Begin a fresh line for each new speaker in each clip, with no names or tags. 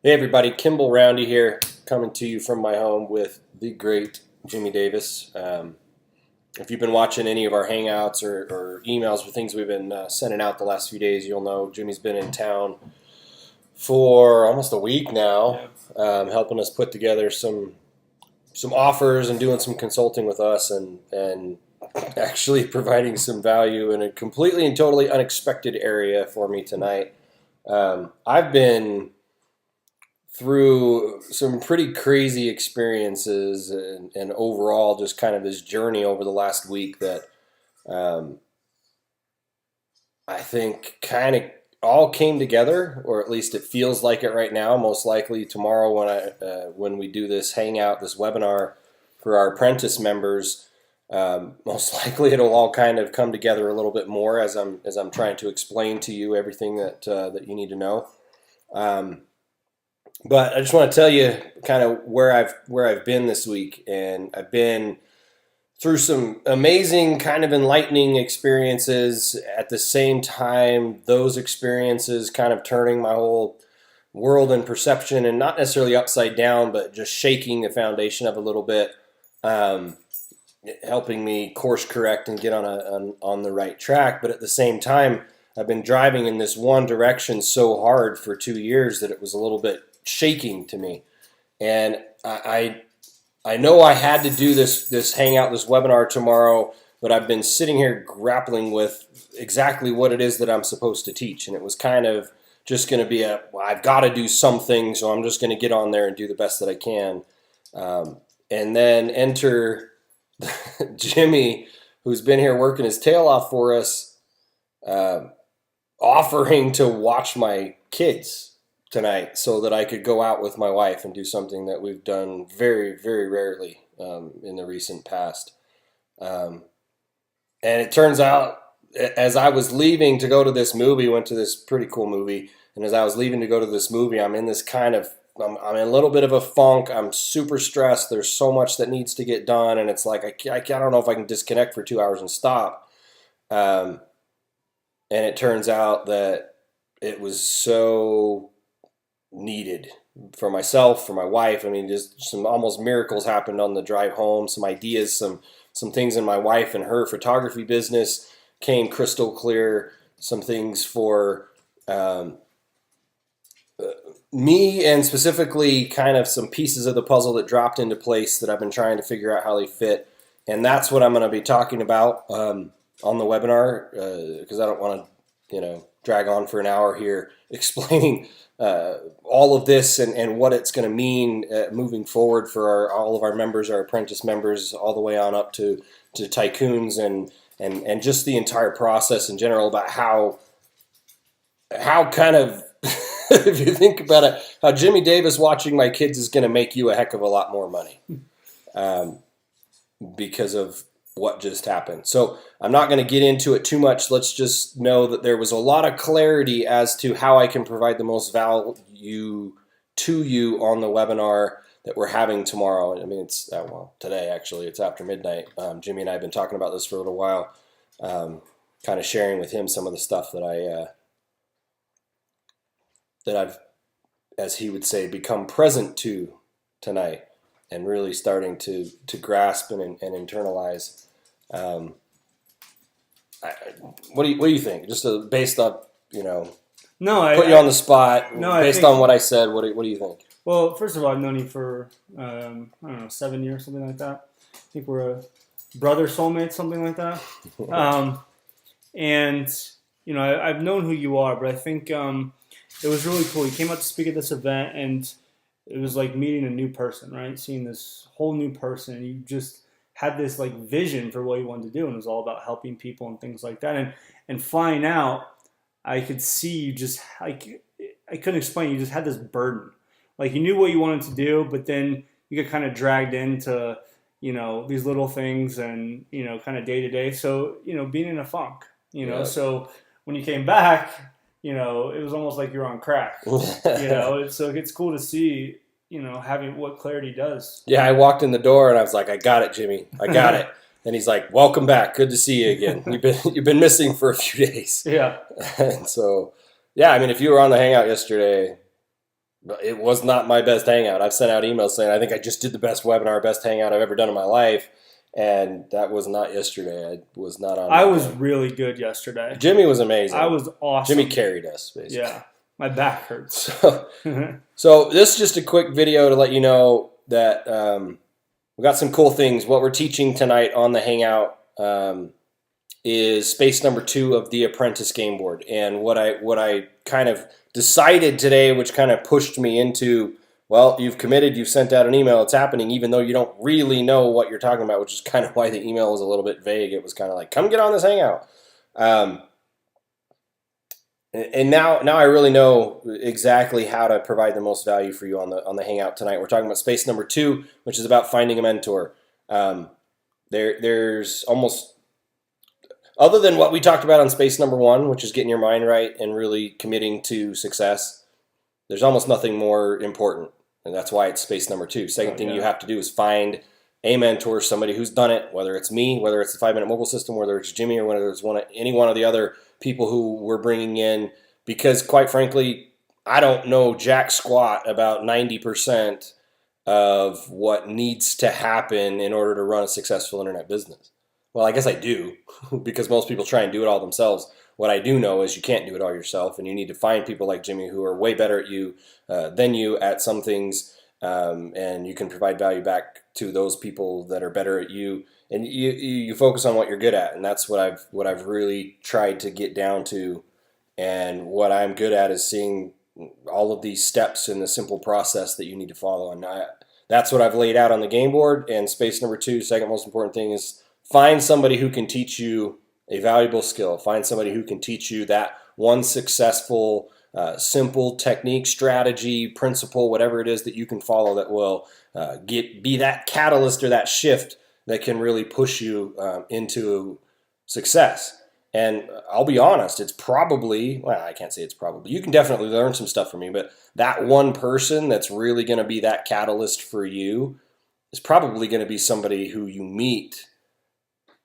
Hey everybody, Kimball Roundy here, coming to you from my home with the great Jimmy Davis. If you've been watching any of our hangouts or emails or things we've been sending out the last few days, you'll know Jimmy's been in town for almost a week now, helping us put together some offers and doing some consulting with us and actually providing some value in a completely and totally unexpected area for me tonight. I've been through some pretty crazy experiences and overall just kind of this journey over the last week that um, I think kind of all came together, or at least it feels like it right now. Most likely tomorrow when we do this hangout, this webinar for our Apprentice members, most likely it'll all kind of come together a little bit more as I'm trying to explain to you everything that you need to know. But I just want to tell you kind of where I've been this week, and I've been through some amazing kind of enlightening experiences. At the same time, those experiences kind of turning my whole world and perception, and not necessarily upside down, but just shaking the foundation of a little bit, helping me course correct and get on the right track. But at the same time, I've been driving in this one direction so hard for 2 years that it was a little bit shaking to me. And I know I had to do this hangout, this webinar tomorrow, but I've been sitting here grappling with exactly what it is that I'm supposed to teach. And it was kind of just going to be well, I've got to do something, so I'm just going to get on there and do the best that I can. And then enter Jimmy, who's been here working his tail off for us, offering to watch my kids tonight so that I could go out with my wife and do something that we've done very, very rarely in the recent past. And it turns out, as I was leaving to go to this movie, went to this pretty cool movie, and as I was leaving to go to this movie, I'm in this kind of, I'm in a little bit of a funk. I'm super stressed. There's so much that needs to get done, and it's like I don't know if I can disconnect for 2 hours and stop. And it turns out that it was so needed for myself, for my wife. I mean, just some almost miracles happened on the drive home. Some ideas, some things in my wife and her photography business came crystal clear. Some things for me, and specifically kind of some pieces of the puzzle that dropped into place that I've been trying to figure out how they fit. And that's what I'm going to be talking about on the webinar, because I don't want to, drag on for an hour here explaining all of this and what it's going to mean moving forward for all of our members, our apprentice members, all the way on up to tycoons and just the entire process in general, about how kind of, if you think about it, how Jimmy Davis watching my kids is going to make you a heck of a lot more money because of what just happened. So I'm not going to get into it too much. Let's just know that there was a lot of clarity as to how I can provide the most value to you on the webinar that we're having tomorrow. I mean, it's, today actually, it's after midnight. Jimmy and I have been talking about this for a little while, kind of sharing with him some of the stuff that I've, as he would say, become present to tonight, and really starting to grasp and internalize. What do you think? Just based on put you on the spot.
No,
based on what I said. What do you think?
Well, first of all, I've known you for I don't know, 7 years, something like that. I think we're a brother soulmate, something like that. And I've known who you are, but I think it was really cool. You came out to speak at this event, and it was like meeting a new person, right? Seeing this whole new person, and you just had this like vision for what you wanted to do, and it was all about helping people and things like that. And flying out, I could see you just like, I couldn't explain. You just had this burden, like you knew what you wanted to do, but then you got kind of dragged into these little things and kind of day to day. So being in a funk,
Yeah.
So when you came back, it was almost like you're on crack. So it's cool to see, having what clarity does.
Yeah, I walked in the door and I was like, I got it, Jimmy. I got it. And he's like, welcome back. Good to see you again. You've been missing for a few days.
Yeah.
And so, yeah, I mean, if you were on the hangout yesterday, It was not my best hangout. I've sent out emails saying I think I just did the best webinar, best hangout I've ever done in my life, and that was not yesterday. I was not on
I
my
was
game.
really good yesterday.
Jimmy was
I
amazing.
was awesome.
Jimmy carried us basically.
Yeah, my back hurts.
So, so this is just a quick video to let you know that we got some cool things. What we're teaching tonight on the hangout is space number 2 of the Apprentice game board, and what I kind of decided today, which kind of pushed me into, well, you've committed, you've sent out an email, it's happening, even though you don't really know what you're talking about, which is kind of why the email was a little bit vague. It was kind of like, come get on this hangout. And now I really know exactly how to provide the most value for you on the hangout tonight. We're talking about space number 2, which is about finding a mentor. There's almost, other than what we talked about on space number 1, which is getting your mind right and really committing to success, there's almost nothing more important, and that's why it's space number 2. Second thing you have to do is find a mentor, somebody who's done it, whether it's me, whether it's the 5-Minute Mogul system, whether it's Jimmy, or whether it's any one of the other people who we're bringing in, because quite frankly, I don't know jack squat about 90% of what needs to happen in order to run a successful internet business. Well, I guess I do, because most people try and do it all themselves. What I do know is you can't do it all yourself, and you need to find people like Jimmy who are way better at you than you at some things, and you can provide value back to those people that are better at you. And you focus on what you're good at, and that's what I've really tried to get down to. And what I'm good at is seeing all of these steps in the simple process that you need to follow. And that's what I've laid out on the game board. And space number 2, second most important thing, is find somebody who can teach you a valuable skill. Find somebody who can teach you that one successful, simple technique, strategy, principle, whatever it is that you can follow that will be that catalyst or that shift that can really push you into success. And I'll be honest, it's probably, well, I can't say it's probably, you can definitely learn some stuff from me, but that one person that's really going to be that catalyst for you is probably going to be somebody who you meet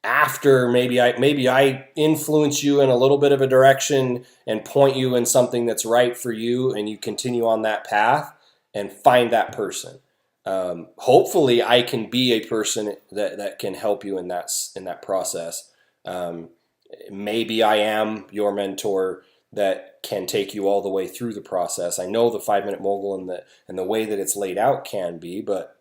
after maybe I influence you in a little bit of a direction and point you in something that's right for you, and you continue on that path and find that person. Hopefully I can be a person that can help you in that process. Maybe I am your mentor that can take you all the way through the process. I know the 5-Minute Mogul and the way that it's laid out can be, but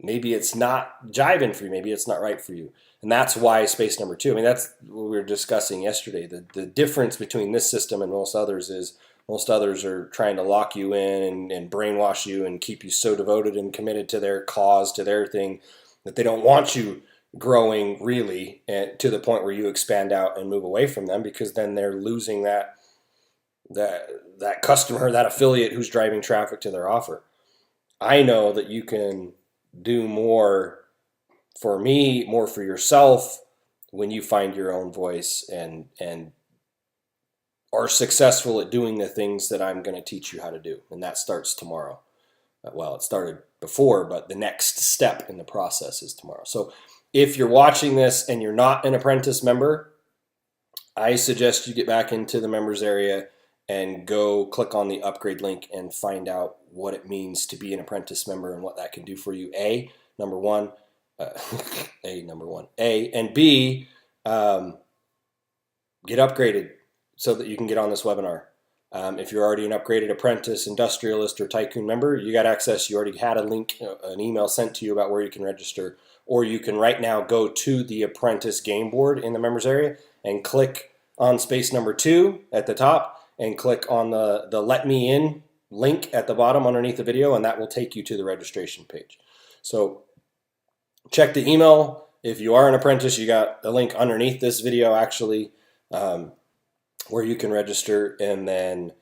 maybe it's not jiving for you. Maybe it's not right for you. And that's why space number 2. I mean, that's what we were discussing yesterday. The difference between this system and most others is most others are trying to lock you in and brainwash you and keep you so devoted and committed to their cause, to their thing, that they don't want you growing really to the point where you expand out and move away from them, because then they're losing that customer, that affiliate who's driving traffic to their offer. I know that you can do more for me, more for yourself, when you find your own voice and are successful at doing the things that I'm going to teach you how to do. And that starts tomorrow. Well, it started before, but the next step in the process is tomorrow. So if you're watching this and you're not an Apprentice member, I suggest you get back into the members area and go click on the upgrade link and find out what it means to be an Apprentice member and what that can do for you. Number one, and B, get upgraded so that you can get on this webinar. If you're already an upgraded Apprentice, Industrialist, or Tycoon member, you got access. You already had a link, an email sent to you about where you can register. Or you can right now go to the Apprentice game board in the members area and click on space number 2 at the top and click on the Let Me In link at the bottom underneath the video, and that will take you to the registration page. So check the email. If you are an apprentice, you got a link underneath this video actually, where you can register, and then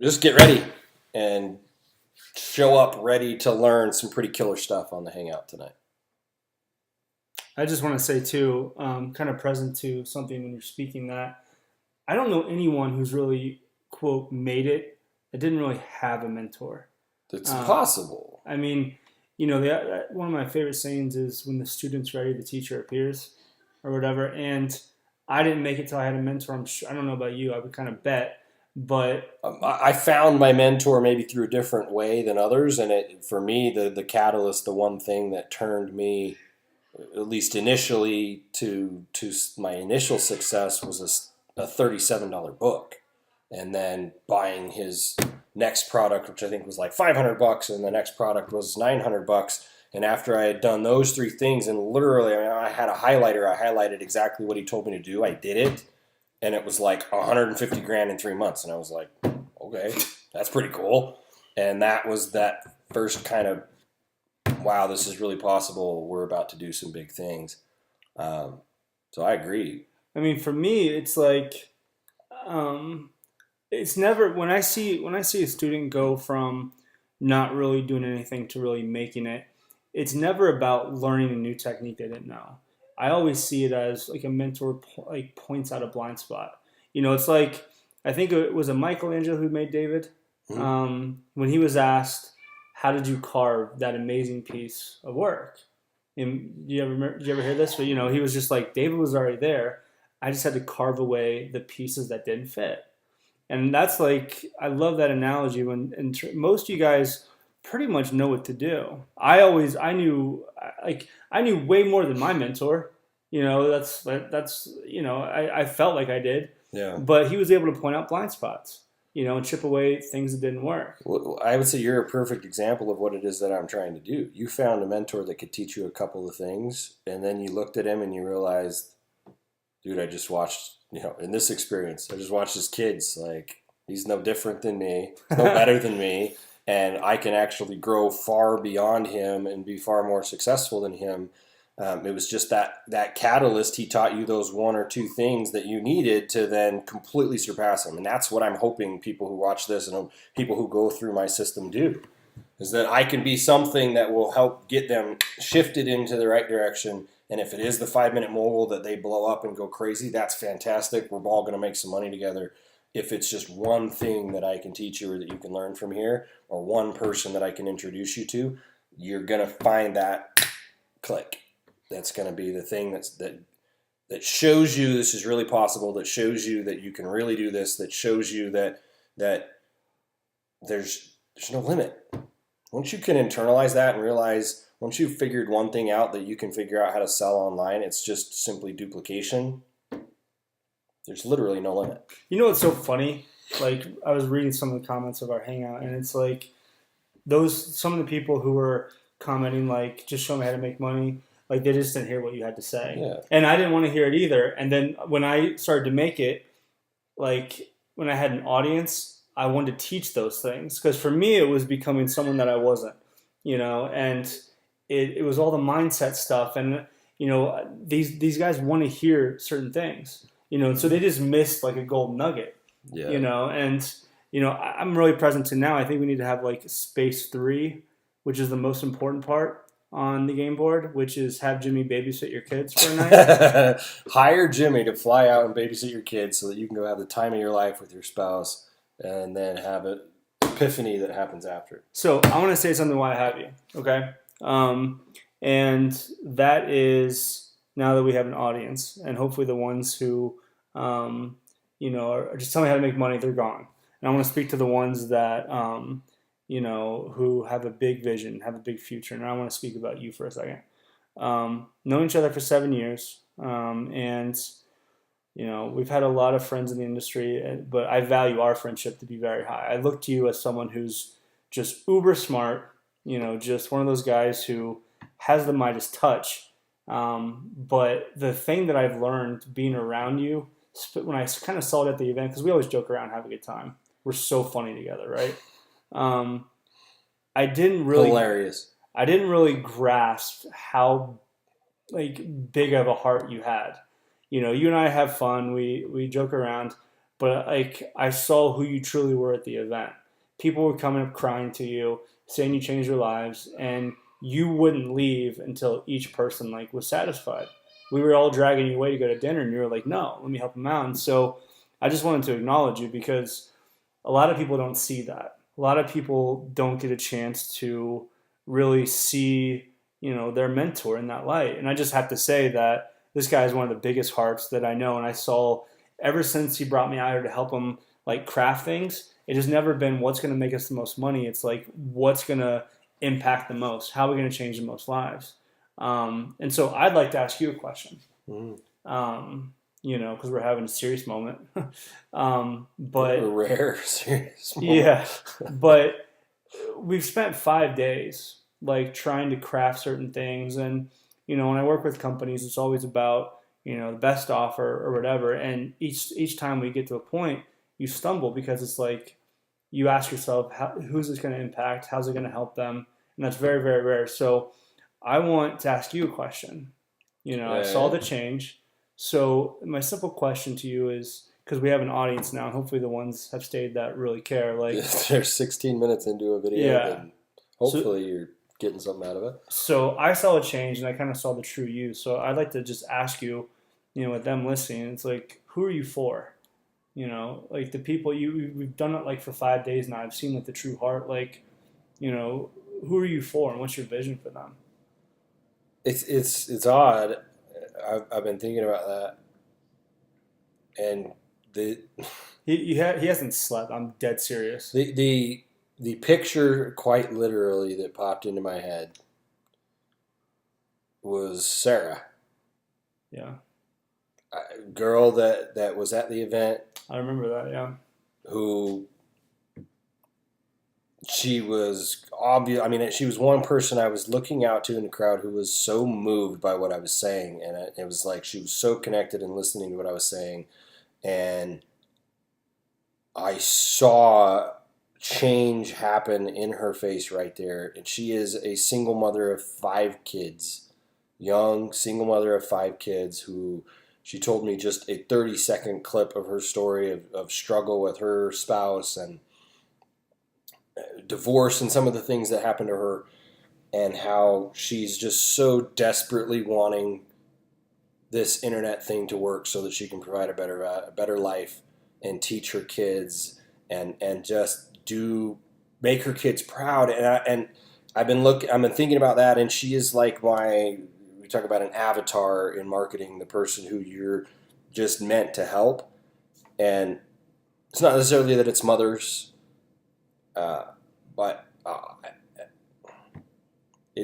just get ready and show up ready to learn some pretty killer stuff on the hangout tonight.
I just want to say too, kind of present to something when you're speaking, that I don't know anyone who's really, quote, made it that didn't really have a mentor.
It's impossible.
I mean, you know, one of my favorite sayings is, when the student's ready, the teacher appears, or whatever. And I didn't make it till I had a mentor. I don't know about you. I would kind of bet. But
I found my mentor maybe through a different way than others, and for me the catalyst, the one thing that turned me, at least initially, to my initial success was a $37 book, and then buying his next product, which I think was like $500, and the next product was $900. And after I had done those three things, and literally, I mean, I had a highlighter, I highlighted exactly what he told me to do. I did it, and it was like 150 grand in 3 months, and I was like, okay, that's pretty cool. And that was that first kind of, wow, this is really possible. We're about to do some big things. Um, so I agree.
I mean, for me, it's like um, it's never when I see a student go from not really doing anything to really making it. It's never about learning a new technique they didn't know. I always see it as like a mentor like points out a blind spot. You know, it's like I think it was a Michelangelo who made David.
Mm-hmm.
When he was asked, "How did you carve that amazing piece of work?" And did you ever hear this? But you know, he was just like, David was already there. I just had to carve away the pieces that didn't fit. And that's like, I love that analogy when most of you guys pretty much know what to do. I knew, like, I knew way more than my mentor. You know, you know, I felt like I did.
Yeah.
But he was able to point out blind spots, you know, and chip away things that didn't work.
Well, I would say you're a perfect example of what it is that I'm trying to do. You found a mentor that could teach you a couple of things, and then you looked at him and you realized, dude, I just watched, you know, in this experience, I just watched his kids. Like, he's no different than me, no better than me, and I can actually grow far beyond him and be far more successful than him. It was just that catalyst. He taught you those one or two things that you needed to then completely surpass him, and that's what I'm hoping people who watch this and people who go through my system do. Is that I can be something that will help get them shifted into the right direction. And if it is the 5 minute mogul that they blow up and go crazy, that's fantastic. We're all going to make some money together. If it's just one thing that I can teach you or that you can learn from here, or one person that I can introduce you to, you're going to find that click. That's going to be the thing that shows you this is really possible, that shows you that you can really do this, that shows you that there's no limit. Once you can internalize that and realize, once you've figured one thing out that you can figure out how to sell online, it's just simply duplication. There's literally no limit.
You know what's so funny? Like, I was reading some of the comments of our hangout, and it's like some of the people who were commenting, like, just show me how to make money, like, they just didn't hear what you had to say.
Yeah.
And I didn't want to hear it either. And then when I started to make it, like, when I had an audience, I wanted to teach those things. Because for me, it was becoming someone that I wasn't, you know, and it was all the mindset stuff. And, you know, these guys want to hear certain things, you know, and so they just missed, like, a gold nugget, you know. And, you know, I'm really present to now. I think we need to have, like, space 3, which is the most important part on the game board, which is have Jimmy babysit your kids for a night.
Hire Jimmy to fly out and babysit your kids so that you can go have the time of your life with your spouse and then have an epiphany that happens after.
So I want to say something why I have you, okay? And that is, now that we have an audience, and hopefully the ones who, you know, are just telling me how to make money, they're gone. And I want to speak to the ones that, you know, who have a big vision, have a big future. And I want to speak about you for a second. Known each other for 7 years, and, you know, we've had a lot of friends in the industry, but I value our friendship to be very high. I look to you as someone who's just uber smart, you know, just one of those guys who has the Midas touch. But the thing that I've learned being around you, when I kind of saw it at the event, because we always joke around, have a good time. We're so funny together, right? I didn't really
hilarious.
I didn't really grasp how like big of a heart you had. You know, you and I have fun. We joke around, but like I saw who you truly were at the event. People were coming up crying to you, saying you changed their lives, and you wouldn't leave until each person like was satisfied. We were all dragging you away to go to dinner, and you were like, "No, let me help them out." And so I just wanted to acknowledge you because a lot of people don't see that. A lot of people don't get a chance to really see, you know, their mentor in that light. And I just have to say that this guy is one of the biggest hearts that I know. And I saw ever since he brought me out here to help him like craft things, it has never been what's going to make us the most money. It's like what's going to impact the most. How are we going to change the most lives? And so I'd like to ask you a question.
Mm.
Because we're having a serious moment.
A rare, serious moment.
Yeah, but we've spent 5 days like trying to craft certain things, and when I work with companies, it's always about the best offer or whatever. And each time we get to a point, you stumble because it's like you ask yourself, who's this going to impact? How's it going to help them? And that's very, very rare. So I want to ask you a question. I saw the change. So my simple question to you is, because we have an audience now, and hopefully the ones have stayed that really care. Like
they're 16 minutes into a video,
yeah.
And hopefully you're getting something out of it.
So I saw a change, and I kind of saw the true you. So I'd like to just ask you, with them listening, it's like, who are you for? Like the people we've done it like for 5 days now. I've seen like the true heart. Like, who are you for, and what's your vision for them?
It's odd. I've been thinking about that, and
he hasn't slept. I'm dead serious.
The picture, quite literally, that popped into my head was Sarah.
Yeah.
A girl that was at the event.
I remember that, yeah.
Who she was obvious. I mean, she was one person I was looking out to in the crowd who was so moved by what I was saying, and it was like she was so connected and listening to what I was saying, and I saw change happen in her face right there. And she is a single mother of 5 kids, young single mother of 5 kids who. She told me just a 30-second clip of her story of struggle with her spouse and divorce and some of the things that happened to her, and how she's just so desperately wanting this internet thing to work so that she can provide a better life and teach her kids and just make her kids proud. And I've been thinking about that, and she is like talk about an avatar in marketing, the person who you're just meant to help. And it's not necessarily that it's mothers, but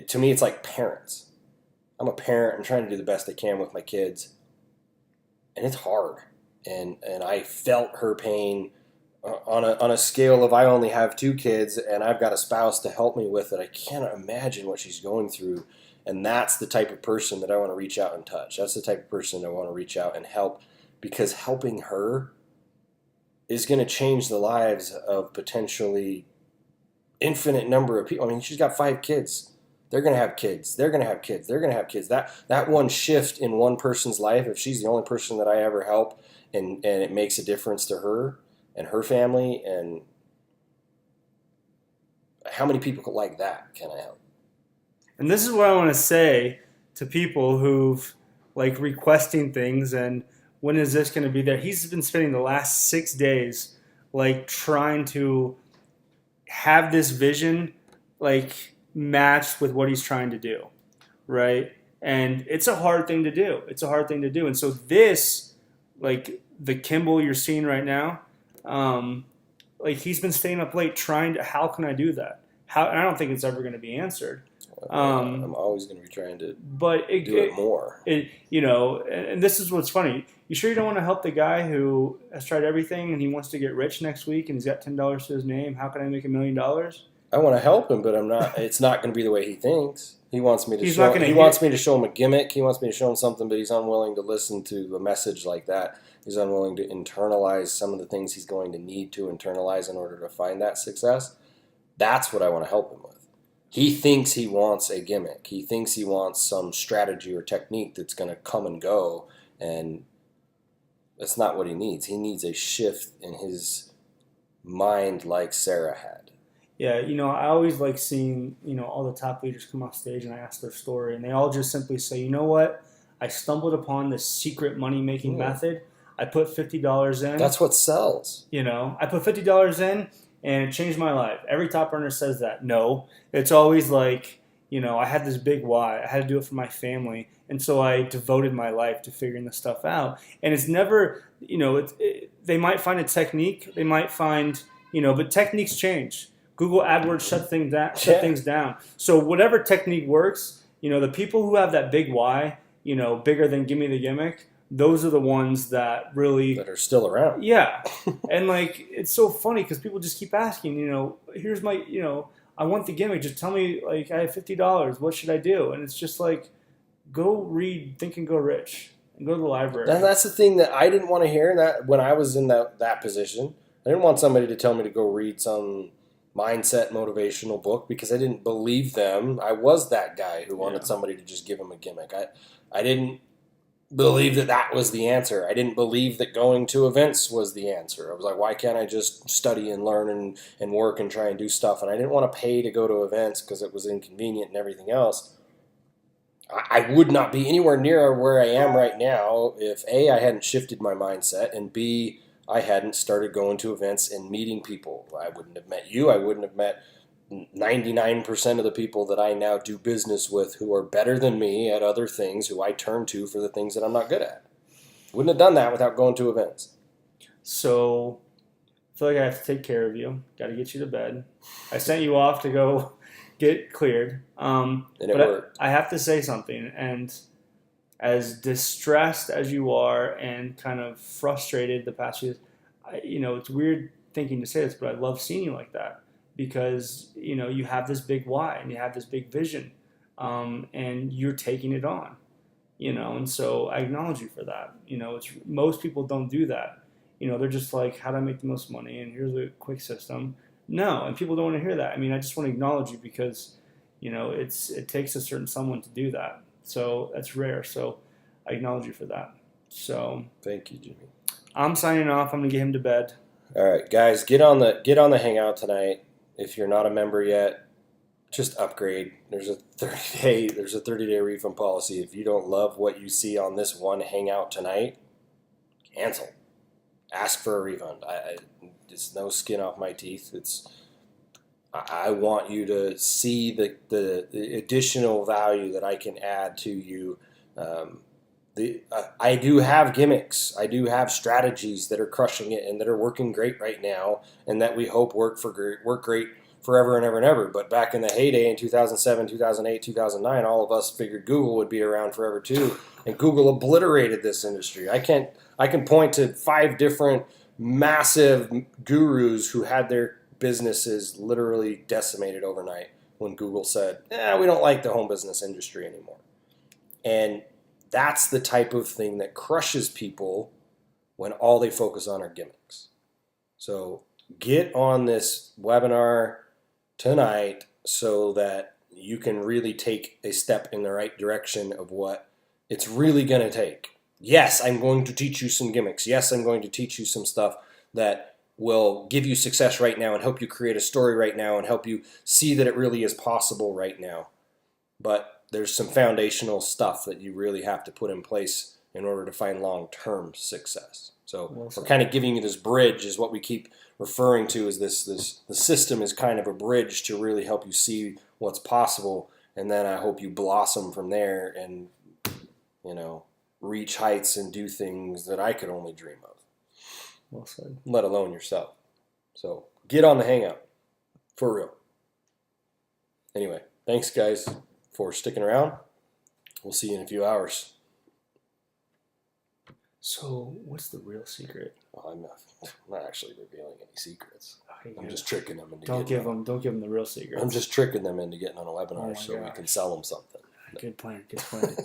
to me, it's like parents. I'm a parent. I'm trying to do the best I can with my kids, and it's hard. And I felt her pain on a scale of I only have 2 kids and I've got a spouse to help me with it. I cannot imagine what she's going through. And that's the type of person that I want to reach out and touch. That's the type of person I want to reach out and help, because helping her is going to change the lives of potentially infinite number of people. I mean, she's got 5 kids. They're going to have kids. They're going to have kids. They're going to have kids. That one shift in one person's life, if she's the only person that I ever help and it makes a difference to her and her family, and how many people like that can I help?
And this is what I want to say to people who've like requesting things and when is this going to be there? He's been spending the last 6 days like trying to have this vision like matched with what he's trying to do, right? And it's a hard thing to do. It's a hard thing to do. And so this, like the Kimball you're seeing right now, like he's been staying up late trying to, how can I do that? And I don't think it's ever going to be answered.
I'm always going to be trying to do it more.
And this is what's funny. You sure you don't want to help the guy who has tried everything and he wants to get rich next week and he's got $10 to his name? How can I make $1 million?
I want to help him, but I'm not. It's not going to be the way he thinks. He wants me to show. He wants me to show him a gimmick. He wants me to show him something, but he's unwilling to listen to a message like that. He's unwilling to internalize some of the things he's going to need to internalize in order to find that success. That's what I want to help him with. He thinks he wants a gimmick. He thinks he wants some strategy or technique that's going to come and go, and that's not what he needs. He needs a shift in his mind like Sarah had.
Yeah, I always like seeing, all the top leaders come off stage and I ask their story, and they all just simply say, you know what? I stumbled upon this secret money-making method. I put $50 in.
That's what sells.
I put $50 in, and it changed my life. Every top earner says that. No, it's always like, I had this big why. I had to do it for my family, and so I devoted my life to figuring this stuff out. And it's never, they might find a technique, they might find, but techniques change. Google AdWords shut
Yeah,
things down. So whatever technique works, the people who have that big why, bigger than give me the gimmick, those are the ones that really,
that are still around.
yeah. And like, it's so funny because people just keep asking, here's my, I want the gimmick. Just tell me, like, I have $50. What should I do? And it's just like, go read Think and Go Rich and go to the
And
library.
that's the thing that I didn't want to hear that when I was in that position. I didn't want somebody to tell me to go read some mindset motivational book because I didn't believe them. I was that guy who wanted
Yeah.
somebody to just give him a gimmick. I didn't believe that that was the answer. I didn't believe that going to events was the answer. I was like, why can't I just study and learn and work and try and do stuff? And I didn't want to pay to go to events because it was inconvenient and everything else. I would not be anywhere near where I am right now if A, I hadn't shifted my mindset, and B, I hadn't started going to events and meeting people. I wouldn't have met you. I wouldn't have met 99% of the people that I now do business with who are better than me at other things, who I turn to for the things that I'm not good at. Wouldn't have done that without going to events.
So I feel like I have to take care of you. Got to get you to bed. I sent you off to go get cleared.
And it
But
worked.
I have to say something. And as distressed as you are and kind of frustrated the past few years, it's weird thinking to say this, but I love seeing you like that because, you have this big why and you have this big vision, and you're taking it on, and so I acknowledge you for that. Most people don't do that. They're just like, how do I make the most money? And here's a quick system. No, and people don't want to hear that. I mean, I just want to acknowledge you because, it takes a certain someone to do that. So that's rare. So I acknowledge you for that. So
Thank you, Jimmy.
I'm signing off. I'm gonna get him to bed.
All right, guys, get on the hangout tonight. If you're not a member yet, just upgrade. There's a 30-day refund policy. If you don't love what you see on this one hangout tonight, cancel. Ask for a refund. It's no skin off my teeth. I want you to see the additional value that I can add to you. Um, I do have gimmicks. I do have strategies that are crushing it and that are working great right now, and that we hope work great forever and ever and ever. But back in the heyday in 2007, 2008, 2009, all of us figured Google would be around forever too, and Google obliterated this industry. I can point to 5 different massive gurus who had their businesses literally decimated overnight when Google said, we don't like the home business industry anymore. And that's the type of thing that crushes people when all they focus on are gimmicks. So get on this webinar tonight so that you can really take a step in the right direction of what it's really going to take. Yes, I'm going to teach you some gimmicks. Yes, I'm going to teach you some stuff that will give you success right now and help you create a story right now and help you see that it really is possible right now. But there's some foundational stuff that you really have to put in place in order to find long-term success. So
Well
we're
said.
kind of giving you this bridge, is what we keep referring to as this. The system is kind of a bridge to really help you see what's possible, and then I hope you blossom from there and reach heights and do things that I could only dream of,
Well said.
let alone yourself. So get on the hangout for real. Anyway, thanks guys for sticking around. We'll see you in a few hours.
So what's the real secret?
Well, I'm not actually revealing any secrets.
Okay,
I'm
good.
just tricking them into
Don't
getting.
don't give them the real secret.
I'm just tricking them into getting on a
Oh
webinar
my
so we
gosh.
can sell them something.
Good plan. Good plan.